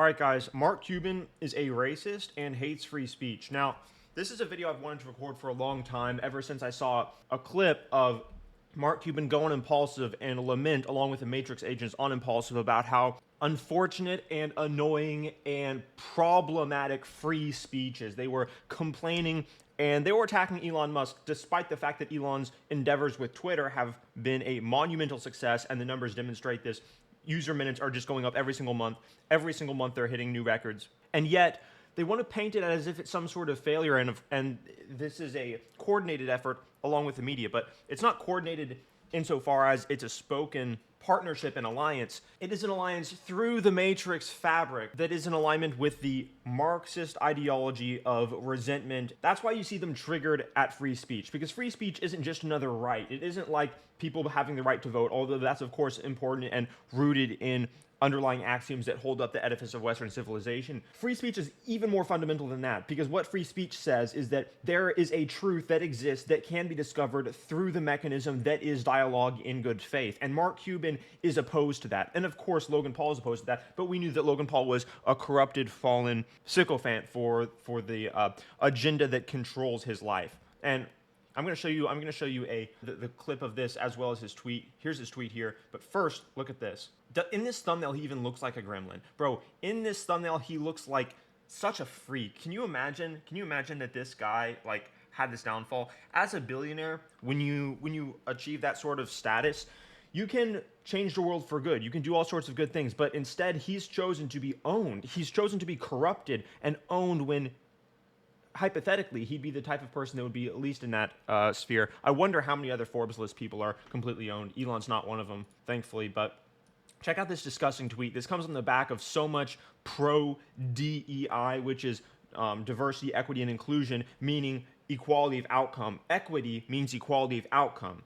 All right, guys, Mark Cuban is a racist and hates free speech. Now, this is a video I've wanted to record for a long time, ever since I saw a clip of Mark Cuban go on ImPaulsive and lament, along with the Matrix agents on ImPaulsive, about how unfortunate and annoying and problematic free speech is. They were complaining and they were attacking Elon Musk, despite the fact that Elon's endeavors with Twitter have been a monumental success, and the numbers demonstrate this. User minutes are just going up every single month. Every single month they're hitting new records. And yet, they want to paint it as if it's some sort of failure, and this is a coordinated effort along with the media. But it's not coordinated insofar as it's a spoken partnership and alliance. It is an alliance through the Matrix fabric that is in alignment with the Marxist ideology of resentment. That's why you see them triggered at free speech, because free speech isn't just another right. It isn't like people having the right to vote, although that's of course important and rooted in underlying axioms that hold up the edifice of Western civilization. Free speech is even more fundamental than that, because what free speech says is that there is a truth that exists that can be discovered through the mechanism that is dialogue in good faith. And Mark Cuban is opposed to that. And of course, Logan Paul is opposed to that, but we knew that Logan Paul was a corrupted, fallen sycophant for the agenda that controls his life. And I'm going to show you the clip of this as well as his tweet. Here's his tweet here. But first, look at this. In this thumbnail, he even looks like a gremlin. Bro, in this thumbnail, he looks like such a freak. Can you imagine that this guy had this downfall? As a billionaire, when you achieve that sort of status, you can change the world for good. You can do all sorts of good things, but instead he's chosen to be owned. He's chosen to be corrupted and owned when hypothetically, he'd be the type of person that would be at least in that sphere. I wonder how many other Forbes list people are completely owned. Elon's not one of them, thankfully, but check out this disgusting tweet. This comes on the back of so much pro-DEI, which is diversity, equity, and inclusion, meaning equality of outcome. Equity means equality of outcome,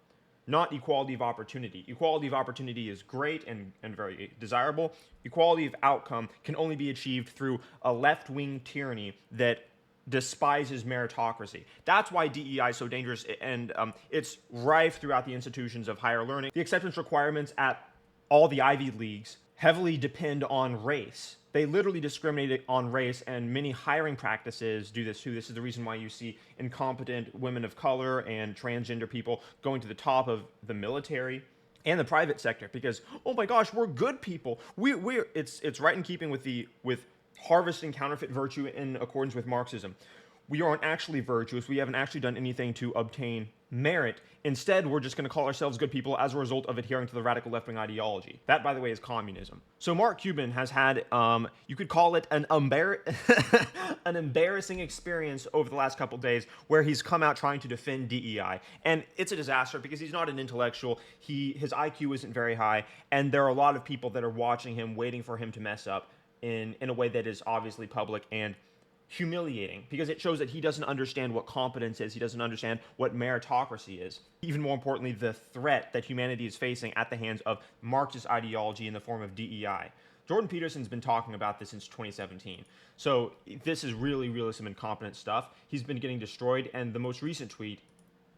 not equality of opportunity. Equality of opportunity is great and very desirable. Equality of outcome can only be achieved through a left-wing tyranny that despises meritocracy. That's why DEI is so dangerous, and it's rife throughout the institutions of higher learning. The acceptance requirements at all the Ivy Leagues heavily depend on race. They literally discriminate on race, and many hiring practices do this too. This is the reason why you see incompetent women of color and transgender people going to the top of the military and the private sector, because, oh my gosh, we're good people. It's right in keeping with harvesting counterfeit virtue in accordance with Marxism. We aren't actually virtuous. We haven't actually done anything to obtain merit. Instead, we're just going to call ourselves good people as a result of adhering to the radical left-wing ideology. That, by the way, is communism. So Mark Cuban has had, you could call it an embarrassing experience over the last couple days, where he's come out trying to defend DEI. And it's a disaster because he's not an intellectual. His IQ isn't very high, and there are a lot of people that are watching him, waiting for him to mess up in a way that is obviously public and humiliating, because it shows that he doesn't understand what competence is. He doesn't understand what meritocracy is. Even more importantly, the threat that humanity is facing at the hands of Marxist ideology in the form of DEI. Jordan Peterson's been talking about this since 2017. So this is really some incompetent stuff. He's been getting destroyed, and the most recent tweet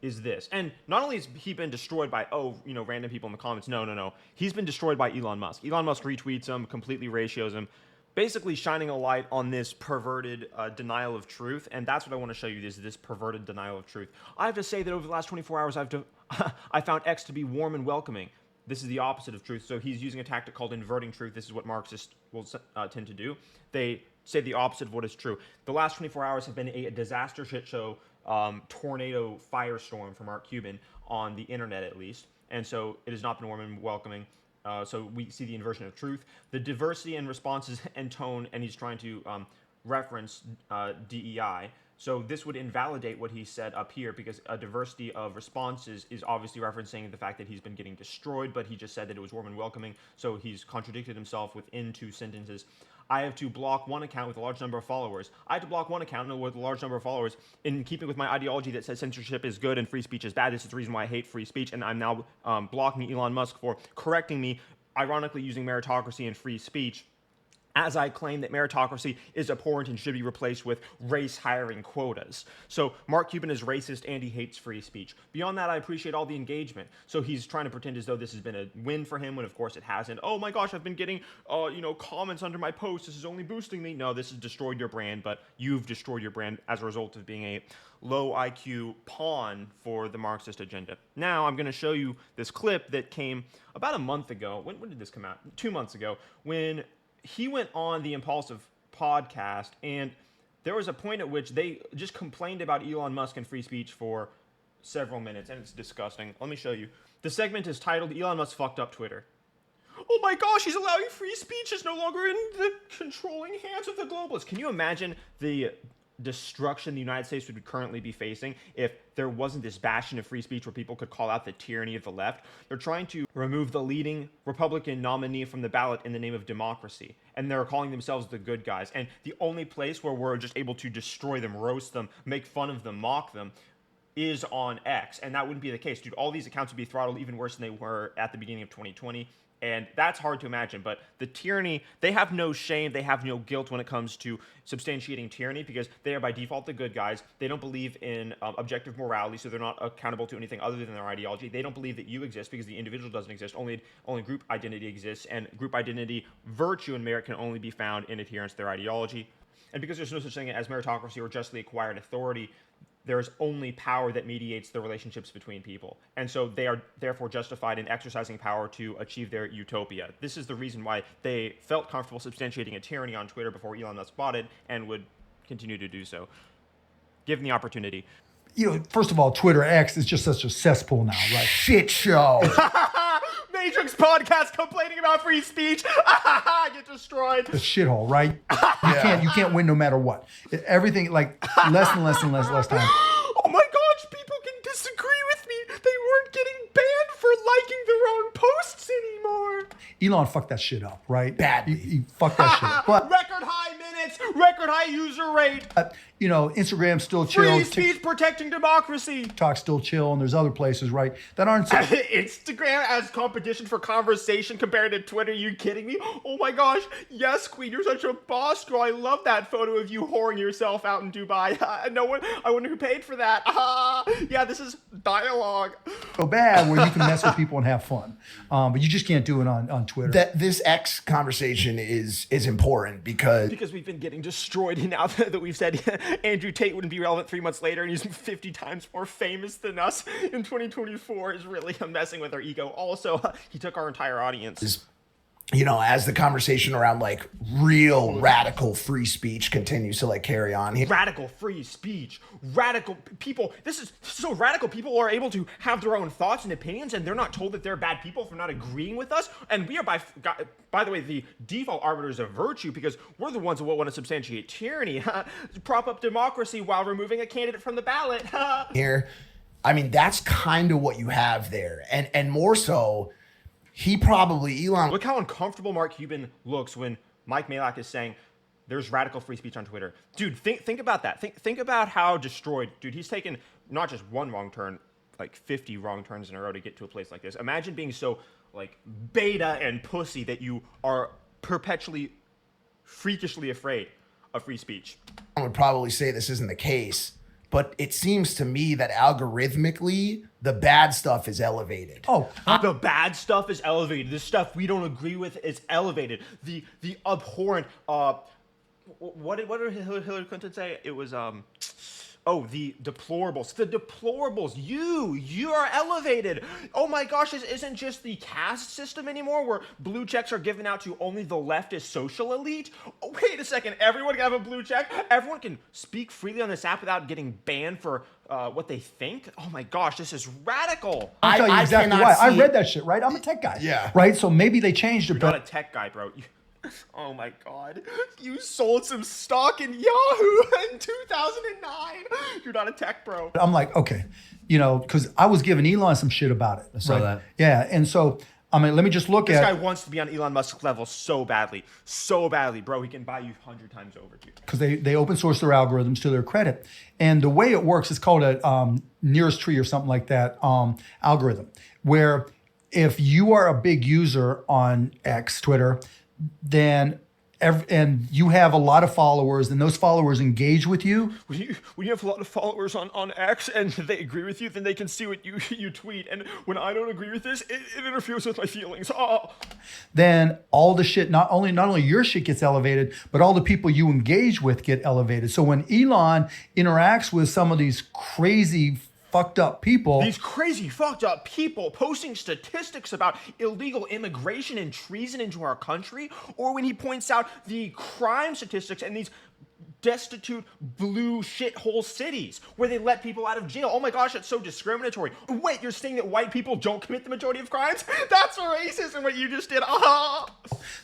is this. And not only has he been destroyed by, random people in the comments. No. He's been destroyed by Elon Musk. Elon Musk retweets him, completely ratios him, basically shining a light on this perverted denial of truth. And that's what I want to show you, this perverted denial of truth. I have to say that over the last 24 hours, I found X to be warm and welcoming. This is the opposite of truth. So he's using a tactic called inverting truth. This is what Marxists will tend to do. They say the opposite of what is true. The last 24 hours have been a disaster shit show, tornado firestorm for Mark Cuban on the internet, at least. And so it has not been warm and welcoming. So we see the inversion of truth, the diversity in responses and tone, and he's trying to reference DEI. So this would invalidate what he said up here, because a diversity of responses is obviously referencing the fact that he's been getting destroyed, but he just said that it was warm and welcoming, so he's contradicted himself within two sentences. I have to block one account with a large number of followers. I have to block one account with a large number of followers in keeping with my ideology that says censorship is good and free speech is bad. This is the reason why I hate free speech, and I'm now blocking Elon Musk for correcting me, ironically using meritocracy and free speech as I claim that meritocracy is abhorrent and should be replaced with race hiring quotas. So Mark Cuban is racist and he hates free speech. Beyond that, I appreciate all the engagement. So he's trying to pretend as though this has been a win for him when of course it hasn't. Oh my gosh, I've been getting comments under my posts. This is only boosting me. No, this has destroyed your brand, but you've destroyed your brand as a result of being a low IQ pawn for the Marxist agenda. Now I'm going to show you this clip that came about a month ago. When did this come out? 2 months ago, when he went on the ImPaulsive podcast, and there was a point at which they just complained about Elon Musk and free speech for several minutes, and it's disgusting. Let me show you. The segment is titled, Elon Musk fucked up Twitter. Oh my gosh, he's allowing free speech. It's no longer in the controlling hands of the globalists. Can you imagine the destruction the United States would currently be facing if there wasn't this bastion of free speech where people could call out the tyranny of the left? They're trying to remove the leading Republican nominee from the ballot in the name of democracy, and they're calling themselves the good guys. And the only place where we're just able to destroy them, roast them, make fun of them, mock them, is on X. And that wouldn't be the case, dude. All these accounts would be throttled even worse than they were at the beginning of 2020. And that's hard to imagine, but the tyranny, they have no shame, they have no guilt when it comes to substantiating tyranny, because they are by default the good guys. They don't believe in objective morality, so they're not accountable to anything other than their ideology. They don't believe that you exist because the individual doesn't exist. Only group identity exists, and group identity, virtue, and merit can only be found in adherence to their ideology. And because there's no such thing as meritocracy or justly acquired authority, there is only power that mediates the relationships between people. And so they are therefore justified in exercising power to achieve their utopia. This is the reason why they felt comfortable substantiating a tyranny on Twitter before Elon Musk bought it, and would continue to do so, given the opportunity. First of all, Twitter X is just such a cesspool now, right? Shit show. Matrix podcast complaining about free speech. Get destroyed. The shithole, right? You can't win no matter what. Everything, like, less and less time. Oh my gosh, people can disagree with me. They weren't getting banned for liking their own posts anymore. Elon fucked that shit up, right? Badly. He fucked that shit up. But record high minutes, record high user rate. Instagram still chill. Free speech protecting democracy. TikTok still chill, and there's other places, right, that aren't so. Instagram as competition for conversation compared to Twitter. Are you kidding me? Oh my gosh. Yes, Queen, you're such a boss girl. I love that photo of you whoring yourself out in Dubai. I wonder who paid for that. Yeah, this is dialogue. So bad where you can mess with people and have fun. But you just can't do it on Twitter. This X conversation is important because we've been getting destroyed, and now that we've said Andrew Tate wouldn't be relevant 3 months later and he's 50 times more famous than us in 2024 is really messing with our ego. Also, he took our entire audience. As the conversation around like real radical free speech continues to like carry on. Radical free speech, radical people. This is so radical. People are able to have their own thoughts and opinions, and they're not told that they're bad people for not agreeing with us. And we are, by the way, the default arbiters of virtue, because we're the ones who want to substantiate tyranny, prop up democracy while removing a candidate from the ballot. Here, I mean, that's kind of what you have there, and more so. Elon. Look how uncomfortable Mark Cuban looks when Mike Malak is saying there's radical free speech on Twitter. Dude, think about that. Think about how destroyed, dude, he's taken not just one wrong turn, like 50 wrong turns in a row to get to a place like this. Imagine being so like beta and pussy that you are perpetually freakishly afraid of free speech. I would probably say this isn't the case, but it seems to me that algorithmically, the bad stuff is elevated. The bad stuff is elevated. The stuff we don't agree with is elevated. The abhorrent. What did Hillary Clinton say? It was the deplorables. The deplorables. You are elevated. Oh my gosh, this isn't just the caste system anymore where blue checks are given out to only the leftist social elite. Oh, wait a second. Everyone can have a blue check. Everyone can speak freely on this app without getting banned for what they think. Oh my gosh, this is radical. I'll tell you exactly why. I read that shit, right? I'm a tech guy. Yeah. Right? So maybe they changed it. You're not a tech guy, bro. Oh my God. You sold some stock in Yahoo in 2009. You're not a tech bro. I'm like, okay, because I was giving Elon some shit about it. I saw that. Yeah. And so, I mean, let me just look this guy wants to be on Elon Musk's level so badly, bro. He can buy you 100 times over, dude. Because they open source their algorithms to their credit. And the way it works is called a nearest tree or something like that algorithm, where if you are a big user on X, Twitter, then and you have a lot of followers, and those followers engage with you. When you have a lot of followers on X and they agree with you, then they can see what you tweet. And when I don't agree with this, it interferes with my feelings. Oh. Then all the shit, not only your shit gets elevated, but all the people you engage with get elevated. So when Elon interacts with some of these crazy fucked up people, these crazy fucked up people posting statistics about illegal immigration and treason into our country, or when he points out the crime statistics and these destitute blue shithole cities where they let people out of jail. Oh my gosh, that's so discriminatory. Wait, you're saying that white people don't commit the majority of crimes? That's racist in what you just did.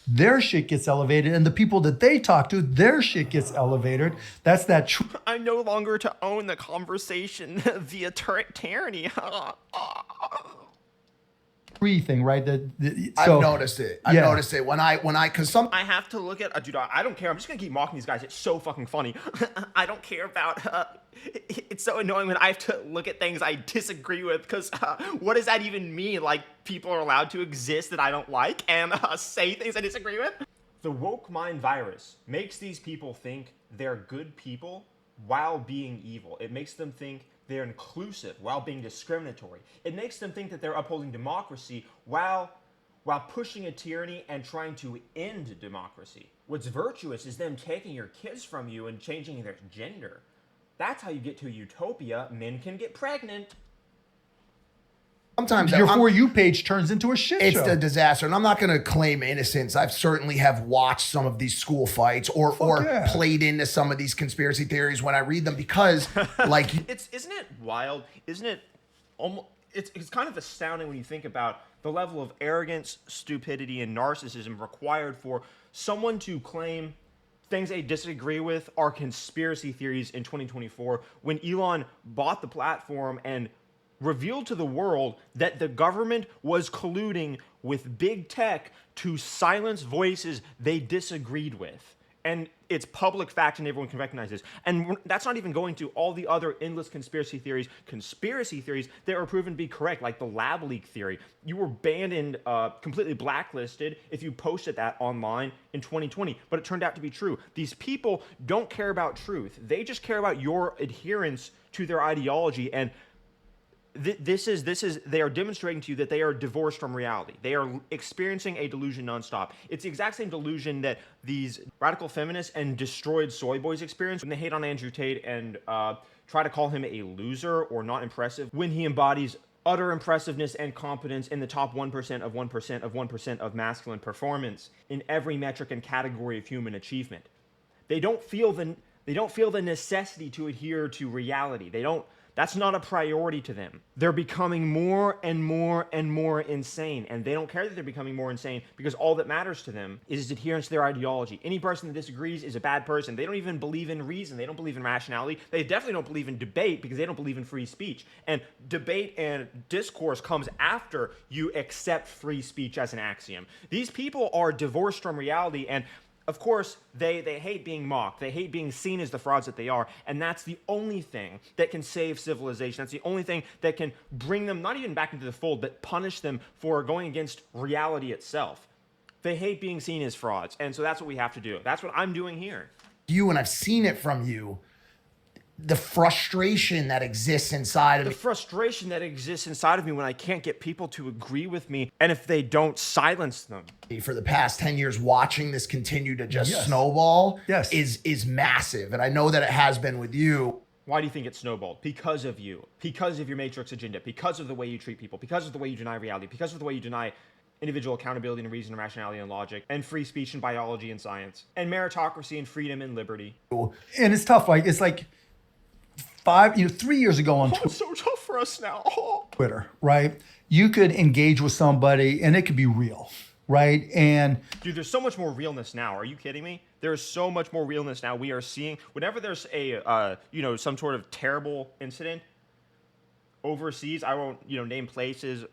Their shit gets elevated, and the people that they talk to, their shit gets elevated. That's that I'm no longer to own the conversation via tyranny. thing, right? I've noticed it. I've noticed it when I because I have to look at dude. I don't care. I'm just gonna keep mocking these guys. It's so fucking funny. I don't care about. It's so annoying when I have to look at things I disagree with, because what does that even mean? Like, people are allowed to exist that I don't like and say things I disagree with. The woke mind virus makes these people think they're good people while being evil. It makes them think they're inclusive while being discriminatory. It makes them think that they're upholding democracy while pushing a tyranny and trying to end democracy. What's virtuous is them taking your kids from you and changing their gender. That's how you get to a utopia. Men can get pregnant. Sometimes your For You page turns into a shit show. It's a disaster. And I'm not going to claim innocence. I've certainly have watched some of these school fights or played into some of these conspiracy theories when I read them, because like isn't it wild? Isn't it almost it's kind of astounding when you think about the level of arrogance, stupidity, and narcissism required for someone to claim things they disagree with are conspiracy theories in 2024, when Elon bought the platform and revealed to the world that the government was colluding with big tech to silence voices they disagreed with. And it's public fact and everyone can recognize this. And that's not even going to all the other endless conspiracy theories that are proven to be correct, like the lab leak theory. You were banned and completely blacklisted if you posted that online in 2020, but it turned out to be true. These people don't care about truth. They just care about your adherence to their ideology, and they are demonstrating to you that they are divorced from reality. They are experiencing a delusion nonstop. It's the exact same delusion that these radical feminists and destroyed soy boys experience when they hate on Andrew Tate and try to call him a loser or not impressive, when he embodies utter impressiveness and competence in the top 1% of 1% of 1% of masculine performance in every metric and category of human achievement. They don't feel the necessity to adhere to reality. That's not a priority to them. They're becoming more and more and more insane, and they don't care that they're becoming more insane, because all that matters to them is adherence to their ideology. Any person that disagrees is a bad person. They don't even believe in reason. They don't believe in rationality. They definitely don't believe in debate, because they don't believe in free speech. And debate and discourse comes after you accept free speech as an axiom. These people are divorced from reality, and of course, they hate being mocked. They hate being seen as the frauds that they are. And that's the only thing that can save civilization. That's the only thing that can bring them not even back into the fold, but punish them for going against reality itself. They hate being seen as frauds. And so that's what we have to do. That's what I'm doing here. And I've seen it from you. The frustration that exists inside of me. The frustration that exists inside of me when I can't get people to agree with me, and if they don't, silence them. For the past 10 years, watching this continue to just snowball is massive. And I know that it has been with you. Why do you think it snowballed? Because of you. Because of your matrix agenda. Because of the way you treat people. Because of the way you deny reality. Because of the way you deny individual accountability and reason and rationality and logic, and free speech and biology and science, and meritocracy and freedom and liberty. And it's tough. Like, it's like 3 years ago on Twitter. It's so tough for us now. Twitter, right? You could engage with somebody and it could be real, right? And dude, there's so much more realness now. Are you kidding me? There's so much more realness now. We are seeing whenever there's a some sort of terrible incident overseas. I won't name places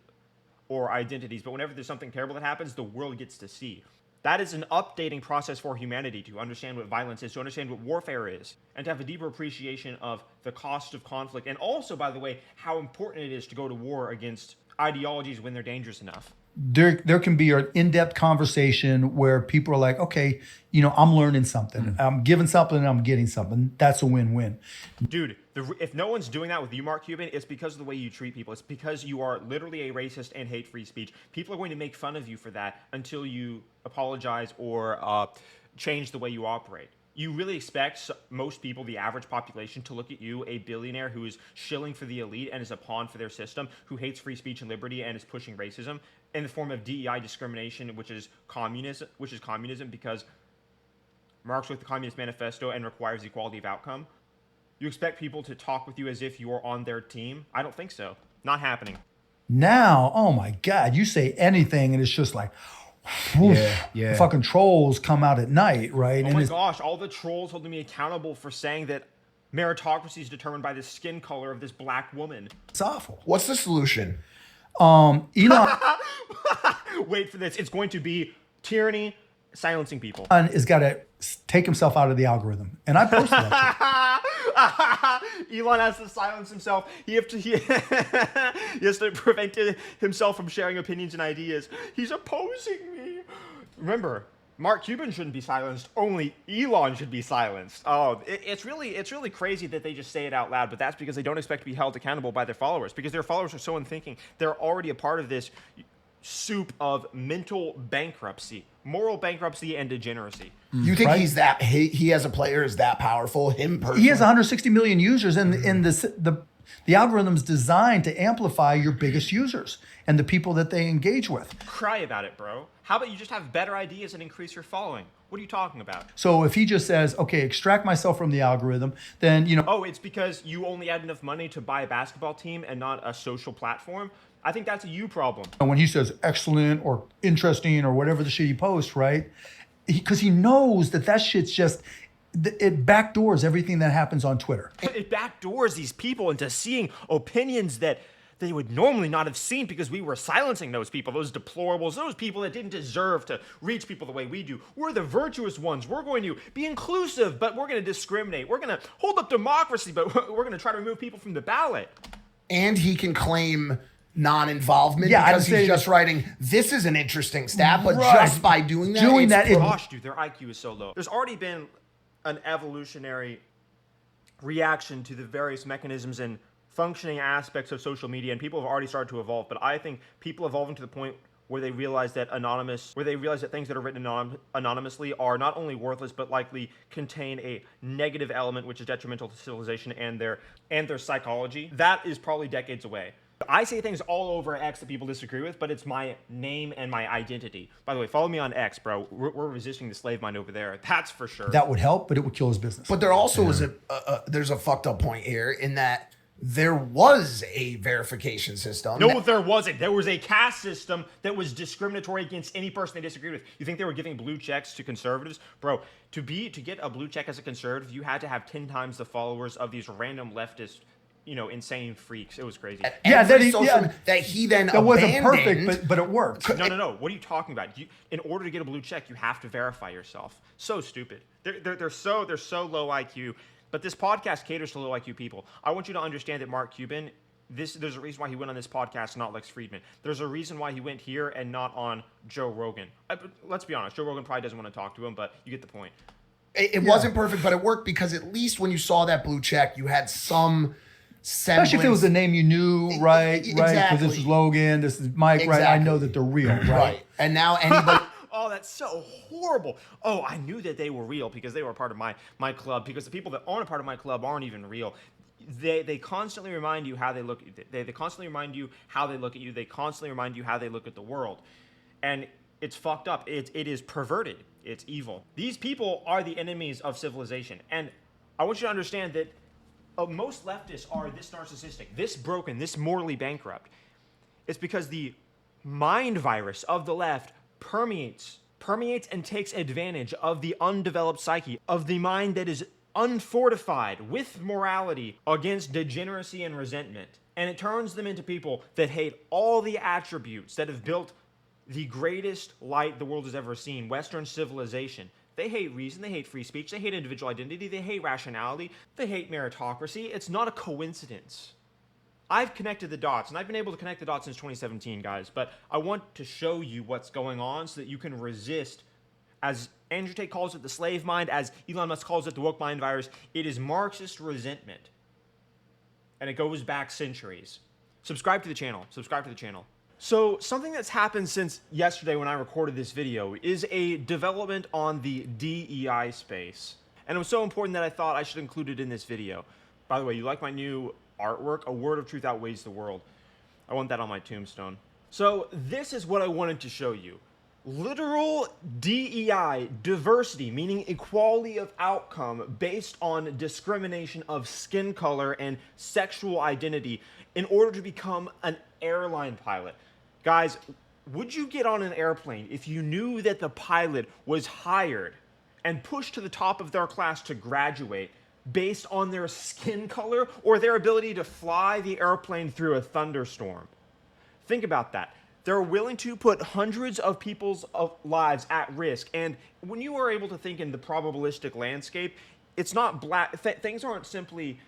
or identities, but whenever there's something terrible that happens, the world gets to see. That is an updating process for humanity, to understand what violence is, to understand what warfare is, and to have a deeper appreciation of the cost of conflict. And also, by the way, how important it is to go to war against ideologies when they're dangerous enough. there can be an in-depth conversation where people are like, okay, I'm learning something. I'm giving something and I'm getting something. That's a win-win. Dude, if no one's doing that with you, Mark Cuban, it's because of the way you treat people. It's because you are literally a racist and hate free speech. People are going to make fun of you for that until you apologize or change the way you operate. You really expect most people, the average population, to look at you, a billionaire who is shilling for the elite and is a pawn for their system, who hates free speech and liberty and is pushing racism in the form of DEI discrimination, which is communism because Marx wrote the Communist Manifesto and requires equality of outcome. You expect people to talk with you as if you're on their team? I don't think so. Not happening. Now, oh my God, you say anything and it's just like, yeah. Fucking trolls come out at night, right? Oh my gosh, all the trolls holding me accountable for saying that meritocracy is determined by the skin color of this black woman. It's awful. What's the solution? Elon Wait for this. It's going to be tyranny, silencing people. has got to take himself out of the algorithm. And I posted that shit. Elon has to silence himself. He has to prevent himself from sharing opinions and ideas. He's opposing me. Remember, Mark Cuban shouldn't be silenced. Only Elon should be silenced. Oh, it's really crazy that they just say it out loud, but that's because they don't expect to be held accountable by their followers, because their followers are so unthinking. They're already a part of this soup of mental bankruptcy, moral bankruptcy, and degeneracy. You think he's that he as a player is that powerful? Him personally? He has 160 million users, and the algorithm's designed to amplify your biggest users and the people that they engage with. Cry about it, bro. How about you just have better ideas and increase your following? What are you talking about? So if he just says, okay, extract myself from the algorithm, then, Oh, it's because you only had enough money to buy a basketball team and not a social platform? I think that's a you problem. When he says excellent or interesting or whatever the shit he posts, right? Because he knows that shit's just, it backdoors everything that happens on Twitter. It backdoors these people into seeing opinions that they would normally not have seen because we were silencing those people, those deplorables, those people that didn't deserve to reach people the way we do. We're the virtuous ones. We're going to be inclusive, but we're going to discriminate. We're going to hold up democracy, but we're going to try to remove people from the ballot. And he can claim non-involvement Yeah, because he's just writing, this is an interesting stat, but Right. just by doing that, Gosh, dude, their IQ is so low. There's already been an evolutionary reaction to the various mechanisms and functioning aspects of social media, and people have already started to evolve. But I think people evolving to the point where they realize that things that are written anonymously are not only worthless but likely contain a negative element which is detrimental to civilization and their psychology. That is probably decades away. I say things all over X that people disagree with, but it's my name and my identity. By the way, follow me on X, bro. We're resisting the slave mind over there. That's for sure. That would help, but it would kill his business. But there also is there's a fucked up point here in that there was a verification system. No, there wasn't. There was a caste system that was discriminatory against any person they disagreed with. You think they were giving blue checks to conservatives? Bro, to get a blue check as a conservative, you had to have 10 times the followers of these random leftist, insane freaks. It was crazy. That he then that abandoned. wasn't perfect, but it worked. No. What are you talking about? In order to get a blue check, you have to verify yourself. So stupid. They're so low IQ. But this podcast caters to low IQ people. I want you to understand that Mark Cuban, there's a reason why he went on this podcast, not Lex Friedman. There's a reason why he went here and not on Joe Rogan. Let's be honest, Joe Rogan probably doesn't want to talk to him, but you get the point. It wasn't perfect, but it worked because at least when you saw that blue check, you had some semblance. Especially if it was a name you knew, right? Exactly. Right, because this is Logan, this is Mike, right? I know that they're real, right? And now anybody... Oh, that's so horrible. Oh, I knew that they were real because they were a part of my club, because the people that aren't a part of my club aren't even real. They constantly remind you how they look. They constantly remind you how they look at you. They constantly remind you how they look at the world. And it's fucked up. It is perverted. It's evil. These people are the enemies of civilization. And I want you to understand that most leftists are this narcissistic, this broken, this morally bankrupt. It's because the mind virus of the left permeates and takes advantage of the undeveloped psyche, of the mind that is unfortified with morality against degeneracy and resentment. And it turns them into people that hate all the attributes that have built the greatest light the world has ever seen, Western civilization. They hate reason, they hate free speech, they hate individual identity, they hate rationality, they hate meritocracy. It's not a coincidence. I've connected the dots, and I've been able to connect the dots since 2017, guys, but I want to show you what's going on so that you can resist, as Andrew Tate calls it, the slave mind, as Elon Musk calls it, the woke mind virus. It is Marxist resentment, and it goes back centuries. Subscribe to the channel. Subscribe to the channel. So something that's happened since yesterday when I recorded this video is a development on the DEI space. And it was so important that I thought I should include it in this video. By the way, you like my new artwork? A word of truth outweighs the world. I want that on my tombstone. So this is what I wanted to show you. Literal DEI, diversity, meaning equality of outcome based on discrimination of skin color and sexual identity in order to become an airline pilot. Guys, would you get on an airplane if you knew that the pilot was hired and pushed to the top of their class to graduate based on their skin color or their ability to fly the airplane through a thunderstorm? Think about that. They're willing to put hundreds of people's lives at risk. And when you are able to think in the probabilistic landscape, it's not black. Things aren't simply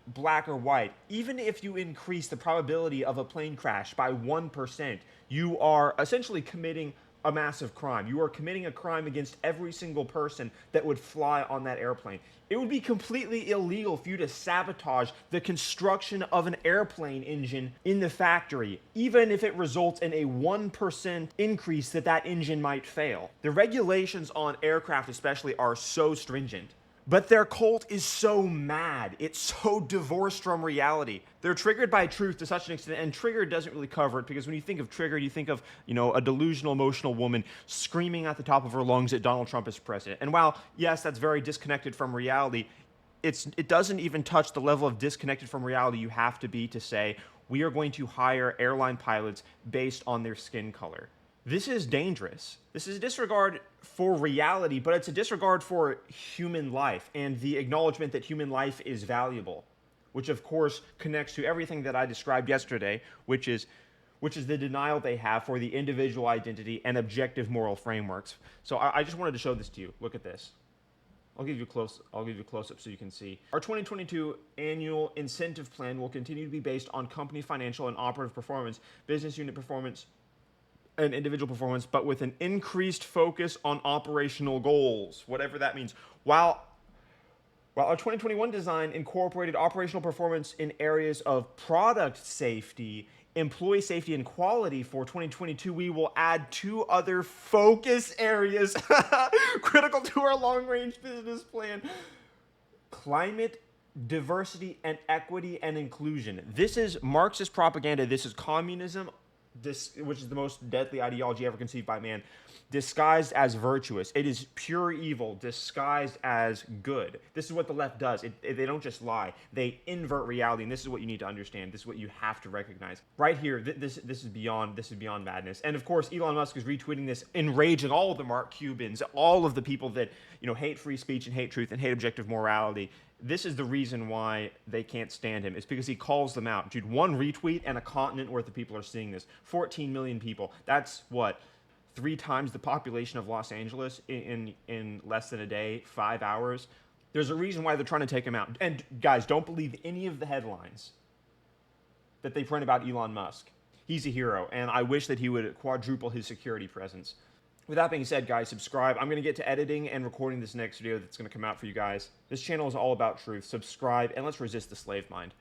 black or white. Even if you increase the probability of a plane crash by 1%, you are essentially committing a massive crime. You are committing a crime against every single person that would fly on that airplane. It would be completely illegal for you to sabotage the construction of an airplane engine in the factory, even if it results in a 1% increase that engine might fail. The regulations on aircraft especially are so stringent. But their cult is so mad. It's so divorced from reality. They're triggered by truth to such an extent, and triggered doesn't really cover it, because when you think of triggered, you think of, a delusional, emotional woman screaming at the top of her lungs that Donald Trump is president. And while, yes, that's very disconnected from reality, it doesn't even touch the level of disconnected from reality you have to be to say, we are going to hire airline pilots based on their skin color. This is dangerous. This is a disregard for reality, but it's a disregard for human life and the acknowledgement that human life is valuable, which of course connects to everything that I described yesterday, which is the denial they have for the individual identity and objective moral frameworks. So I just wanted to show this to you. Look at this. I'll give you a close-up so you can see. Our 2022 annual incentive plan will continue to be based on company financial and operative performance, business unit performance, and individual performance, but with an increased focus on operational goals, whatever that means. While our 2021 design incorporated operational performance in areas of product safety, employee safety, and quality, for 2022, we will add 2 other focus areas critical to our long-range business plan: climate, diversity, and equity and inclusion. This is Marxist propaganda. This is communism, which is the most deadly ideology ever conceived by man, disguised as virtuous. It is pure evil disguised as good. This is what the left does. They don't just lie. They invert reality, and this is what you need to understand. This is what you have to recognize. Right here, this is beyond madness. And of course, Elon Musk is retweeting this, enraging all of the Mark Cubans, all of the people that hate free speech and hate truth and hate objective morality. This is the reason why they can't stand him. It's because he calls them out. Dude, 1 retweet and a continent worth of people are seeing this. 14 million people. That's what? 3 times the population of Los Angeles in less than a day, 5 hours. There's a reason why they're trying to take him out. And guys, don't believe any of the headlines that they print about Elon Musk. He's a hero, and I wish that he would quadruple his security presence. With that being said, guys, subscribe. I'm going to get to editing and recording this next video that's going to come out for you guys. This channel is all about truth. Subscribe, and let's resist the slave mind.